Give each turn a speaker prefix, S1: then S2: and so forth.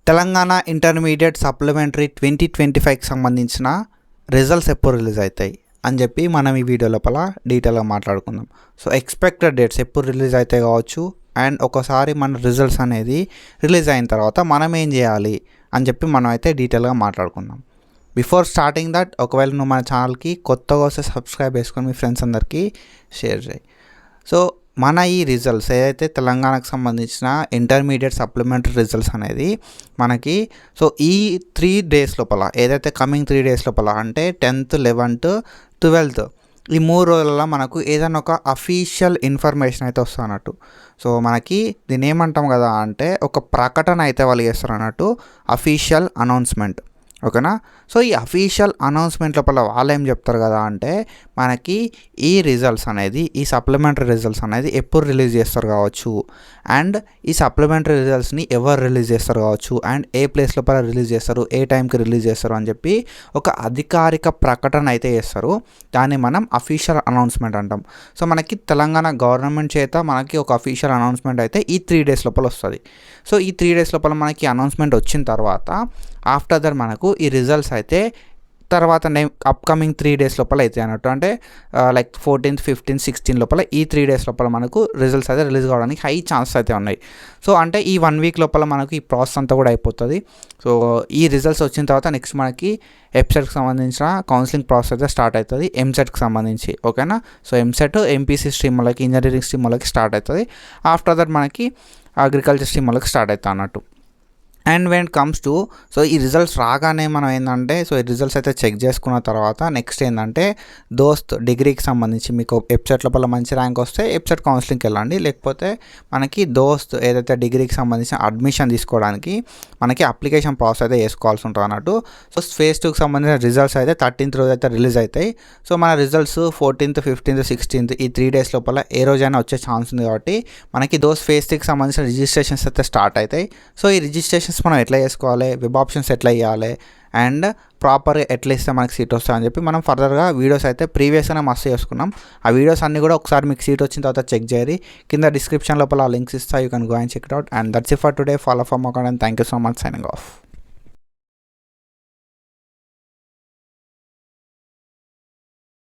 S1: Telangana intermediate supplementary 2025కి సంబంధించిన results ఎప్పుడు release అవుతాయి అని చెప్పి మనం ఈ వీడియో లోపల డీటెయిల్గా మాట్లాడుకుందాం. సో ఎక్స్పెక్టెడ్ డేట్స్ ఎప్పుడు రిలీజ్ అవుతాయి కావచ్చు, అండ్ ఒకసారి మన రిజల్ట్స్ అనేది రిలీజ్ అయిన తర్వాత మనం ఏం చేయాలి అని చెప్పి మనం అయితే డీటెయిల్గా మాట్లాడుకుందాం. బిఫోర్ స్టార్టింగ్ దట్, ఒకవేళ నువ్వు మన ఛానల్కి కొత్తగా వస్తే సబ్స్క్రైబ్ చేసుకొని మీ ఫ్రెండ్స్ అందరికీ షేర్ చేయి. సో మన ఈ రిజల్ట్స్ ఏదైతే తెలంగాణకు సంబంధించిన ఇంటర్మీడియట్ సప్లిమెంటరీ రిజల్ట్స్ అనేది మనకి ఈ 3 days లోపల, ఏదైతే కమింగ్ 3 days లోపల అంటే 10th, 11th, 12th ఈ 3 రోజులలో మనకు ఏదైనా ఒక అఫీషియల్ ఇన్ఫర్మేషన్ అయితే వస్తుంది అన్నట్టు. సో మనకి దీన్ని ఏమంటాం కదా అంటే ఒక ప్రకటన అయితే వాళ్ళు చేస్తారు అన్నట్టు, అఫీషియల్ అనౌన్స్మెంట్. ఓకేనా? సో ఈ అఫీషియల్ అనౌన్స్మెంట్ లోపల వాళ్ళు ఏం చెప్తారు కదా అంటే మనకి ఈ రిజల్ట్స్ అనేది, ఈ సప్లిమెంటరీ రిజల్ట్స్ అనేది ఎప్పుడు రిలీజ్ చేస్తారు కావచ్చు, అండ్ ఈ సప్లిమెంటరీ రిజల్ట్స్ని ఎవరు రిలీజ్ చేస్తారు కావచ్చు, అండ్ ఏ ప్లేస్ లోపల రిలీజ్ చేస్తారు, ఏ టైంకి రిలీజ్ చేస్తారు అని చెప్పి ఒక అధికారిక ప్రకటన అయితే చేస్తారు. దాన్ని మనం అఫీషియల్ అనౌన్స్మెంట్ అంటాం. సో మనకి తెలంగాణ గవర్నమెంట్ చేత మనకి ఒక అఫీషియల్ అనౌన్స్మెంట్ అయితే ఈ 3 days లోపల వస్తుంది. సో ఈ 3 days లోపల మనకి అనౌన్స్మెంట్ వచ్చిన తర్వాత ఆఫ్టర్ దట్ మనకు ఈ రిజల్ట్స్ అయితే తర్వాత అప్కమింగ్ 3 days లోపల అయితే అన్నట్టు, అంటే లైక్ 14th, 15th, 16th లోపల ఈ 3 days లోపల మనకు రిజల్ట్స్ అయితే రిలీజ్ కావడానికి హై ఛాన్సెస్ అయితే ఉన్నాయి. సో అంటే ఈ 1 week లోపల మనకు ఈ ప్రాసెస్ అంతా కూడా అయిపోతుంది. సో ఈ రిజల్ట్స్ వచ్చిన తర్వాత నెక్స్ట్ మనకి ఎంసెట్కి సంబంధించిన కౌన్సిలింగ్ ప్రాసెస్ అయితే స్టార్ట్ అవుతుంది, ఎంసెట్కి సంబంధించి. ఓకేనా? సో ఎంసెట్ ఎంపీసీ స్ట్రీమ్ వాళ్ళకి, ఇంజనీరింగ్ స్ట్రీమ్ వాళ్ళకి స్టార్ట్ అవుతుంది. ఆఫ్టర్ దట్ మనకి అగ్రికల్చర్ స్ట్రీమ్ వాళ్ళకి స్టార్ట్ అవుతుంది అన్నట్టు. And when it comes to ఈ రిజల్ట్స్ రాగానే మనం ఏంటంటే ఈ రిజల్ట్స్ అయితే చెక్ చేసుకున్న తర్వాత నెక్స్ట్ ఏంటంటే దోస్త్ డిగ్రీకి సంబంధించి మీకు వెబ్సైట్ లోపల మంచి ర్యాంక్ వస్తే వెబ్సైట్ కౌన్సిలింగ్కి వెళ్ళండి. లేకపోతే మనకి దోస్త్ ఏదైతే డిగ్రీకి సంబంధించిన అడ్మిషన్ తీసుకోవడానికి మనకి అప్లికేషన్ ప్రాసెస్ అయితే చేసుకోవాల్సి ఉంటుంది అన్నట్టు. సో phase 2కి సంబంధించిన రిజల్ట్స్ అయితే 13th రోజు అయితే రిలీజ్ అవుతాయి. సో మన రిజల్ట్స్ 14th, 15th, 16th ఈ 3 days లోపల ఏ రోజైనా వచ్చే ఛాన్స్ ఉంది. కాబట్టి మనకి phase 3కి సంబంధించిన రిజిస్ట్రేషన్స్ అయితే స్టార్ట్ అవుతాయి. సో ఈ రిజిస్ట్రేషన్స్ మనం ఎట్లా చేసుకోవాలి, వెబ్ ఆప్షన్స్ ఎట్లా ఇవ్వాలి, అండ్ ప్రాపర్గా ఎట్లా ఇస్తే మనకి సీట్ వస్తుంది అని చెప్పి మనం ఫర్దర్గా వీడియోస్ అయితే ప్రీవియస్గానే మస్తు చేసుకున్నాం. ఆ వీడియోస్ అన్నీ కూడా ఒకసారి మీకు సీట్ వచ్చిన తర్వాత చెక్ చేయరి. కింద డిస్క్రిప్షన్ లోపల లింక్స్ ఇస్తా, you can go and check it out. And that's it for today. Follow for more and thank you so much. Signing of.